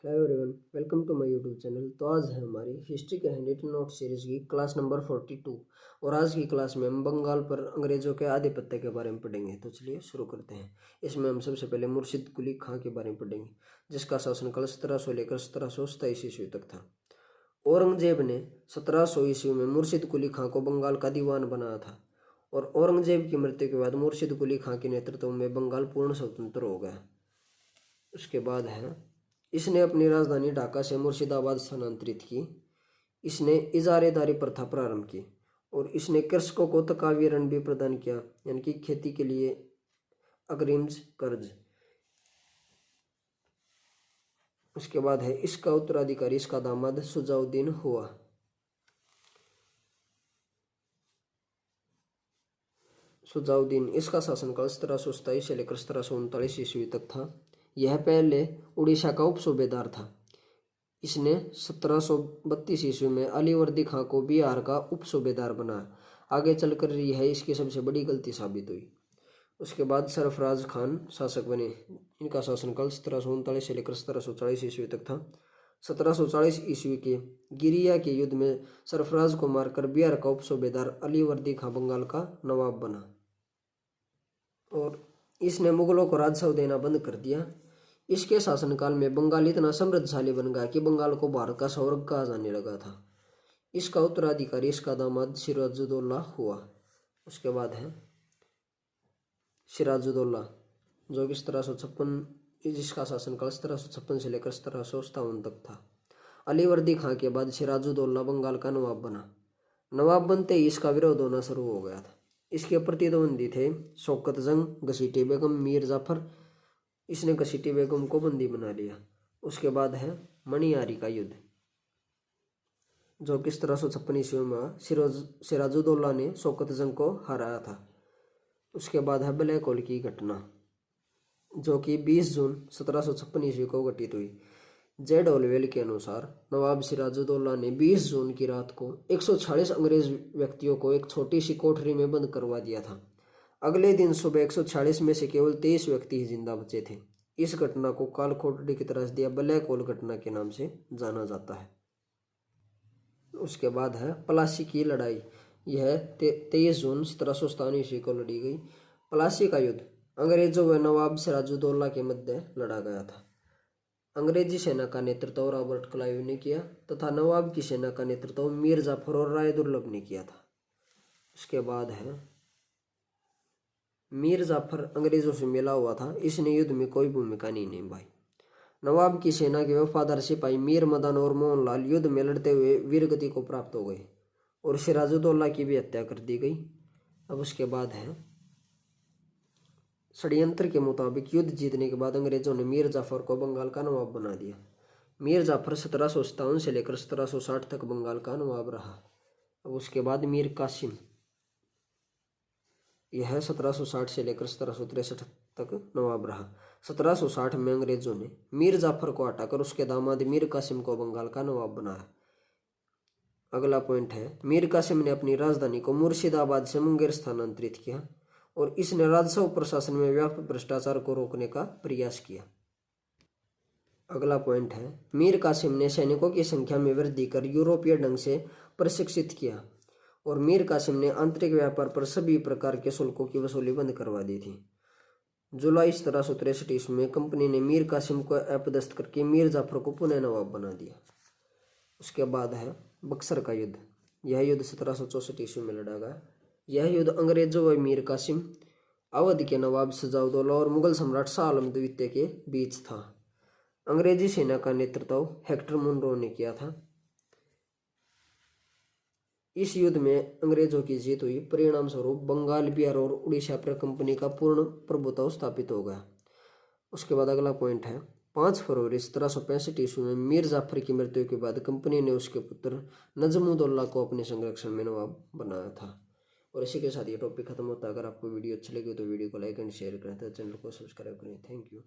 Hello everyone, welcome to my YouTube channel. तो आज है हमारी हिस्ट्री के हैंड नोट सीरीज की क्लास नंबर 42 और आज की क्लास में हम बंगाल पर अंग्रेजों के आधिपत्य के बारे में पढ़ेंगे। तो चलिए शुरू करते हैं। इसमें हम सबसे पहले मुर्शिद कुली खां के बारे में पढ़ेंगे, जिसका शासनकाल 1700 लेकर 1727 ईस्वी तक था। औरंगजेब ने 1700 ईस्वी में मुर्शिद कुली खां को बंगाल का दीवान बनाया था और औरंगजेब की मृत्यु के बाद मुर्शिद कुली खां के नेतृत्व में बंगाल पूर्ण स्वतंत्र हो गया। उसके बाद है इसने अपनी राजधानी ढाका से मुर्शिदाबाद स्थानांतरित की। इसने इजारेदारी प्रथा प्रारंभ की और इसने कृषकों को तकावी ऋण भी प्रदान किया, यानी कि खेती के लिए अग्रिम कर्ज। उसके बाद है इसका उत्तराधिकारी इसका दामाद सुजाउद्दीन हुआ। सुजाउद्दीन इसका शासनकाल 1727 से लेकर 1739 ईस्वी तक था। यह पहले उड़ीसा का उप सूबेदार था। इसने 1732 ईस्वी में अलीवर्दी खां को बिहार का उप सूबेदार बनाया। आगे चलकर यह इसकी सबसे बड़ी गलती साबित हुई। उसके बाद सरफराज खान शासक बने। इनका शासनकाल 1739 से लेकर 1740 ईस्वी तक था। 1740 ईस्वी के गिरिया के युद्ध में सरफराज को मारकर बिहार का उप सूबेदार अलीवर्दी खां बंगाल का नवाब बना और इसने मुगलों को राजस्व देना बंद कर दिया। इसके शासनकाल में बंगाल इतना समृद्धशाली बन गया कि बंगाल को भारत का स्वर्ग कहा जाने लगा था। इसका उत्तराधिकारी इसका दामाद सिराजुद्दौला हुआ। उसके बाद है सिराजुद्दौला, जो कि 1756 जिसका शासनकाल 1756 से लेकर 1757 तक था। अलीवर्दी खां के बाद सिराजुद्दौला बंगाल का नवाब बना। नवाब बनते ही इसका विरोध होना शुरू हो गया था। इसके प्रतिद्वंदी थे शौकत जंग, घसीटी बेगम, मीर जाफर। इसने घसीटी बेगम को बंदी बना लिया। उसके बाद है मणियारी का युद्ध, जो कि 1756 ईस्वी में सिराजुद्दौला ने शौकत जंग को हराया था। उसके बाद है ब्लैक होल की घटना, जो कि 20 जून 1756 ईस्वी को घटित हुई। जेड ऑलवेल के अनुसार नवाब सिराजुद्दौला ने 20 जून की रात को 140 अंग्रेज व्यक्तियों को एक छोटी सी कोठरी में बंद करवा दिया था। अगले दिन सुबह 146 में से केवल 23 व्यक्ति ही जिंदा बचे थे। इस घटना को कालकोठरी की तरह दिया ब्लैक होल घटना के नाम से जाना जाता है। उसके बाद है प्लासी की लड़ाई। यह 23 जून 1757 ईस्वी को लड़ी गई। प्लासी का युद्ध अंग्रेजों व नवाब सिराजुद्दौला के मध्य लड़ा गया था। अंग्रेजी सेना का नेतृत्व रॉबर्ट क्लाइव ने किया तथा नवाब की सेना का नेतृत्व मीर जाफर और राय दुर्लभ ने किया था। उसके बाद है मीर जाफर अंग्रेजों से मिला हुआ था। इसने युद्ध में कोई भूमिका नहीं निभाई। नवाब की सेना के वफादार सिपाही मीर मदन और मोहनलाल युद्ध में लड़ते हुए वीरगति को प्राप्त हो गए और सिराजुद्दौला की भी हत्या कर दी गई। अब उसके बाद है षड्यंत्र के मुताबिक युद्ध जीतने के बाद अंग्रेजों ने मीर जाफर को बंगाल का नवाब बना दिया। मीर जाफर 1757 से लेकर 1760 तक बंगाल का नवाब रहा। अब उसके बाद मीर कासिम, यह 1760 से लेकर 1763 तक नवाब रहा। 1760 में अंग्रेजों ने मीर जाफर को हटाकर उसके दामाद मीर कासिम को बंगाल का नवाब बनाया। अगला पॉइंट है मीर कासिम ने अपनी राजधानी को मुर्शिदाबाद से मुंगेर स्थानांतरित किया और इसने राजस्व प्रशासन में व्यापक भ्रष्टाचार को रोकने का प्रयास किया। अगला पॉइंट है मीर कासिम ने सैनिकों की संख्या में वृद्धि कर यूरोपीय ढंग से प्रशिक्षित किया और मीर कासिम ने आंतरिक व्यापार पर सभी प्रकार के शुल्कों की वसूली बंद करवा दी थी। जुलाई 1763 ईस्वी में कंपनी ने मीर कासिम को अपदस्थ करके मीर जाफर को पुनः नवाब बना दिया। उसके बाद है बक्सर का युद्ध। यह युद्ध 1764 ईस्वी में लड़ा गया। यह युद्ध अंग्रेजों व मीर कासिम, अवध के नवाब सिराजुद्दौला और मुगल सम्राट शाह आलम द्वितीय के बीच था। अंग्रेजी सेना का नेतृत्व हेक्टर मुनरो ने किया था। इस युद्ध में अंग्रेजों की जीत हुई। परिणाम स्वरूप बंगाल, बिहार और उड़ीसा पर कंपनी का पूर्ण प्रभुत्व स्थापित हो गया। उसके बाद अगला पॉइंट है 5 फरवरी 1765 ईस्वी में मीर जाफर की मृत्यु के बाद कंपनी ने उसके पुत्र नजमुद्दौला को अपने संरक्षण में नवाब बनाया था। और इसी के साथ ये टॉपिक खत्म होता है। अगर आपको वीडियो अच्छी लगी तो वीडियो को लाइक एंड शेयर करें, तो चैनल को सब्सक्राइब करें। Thank you.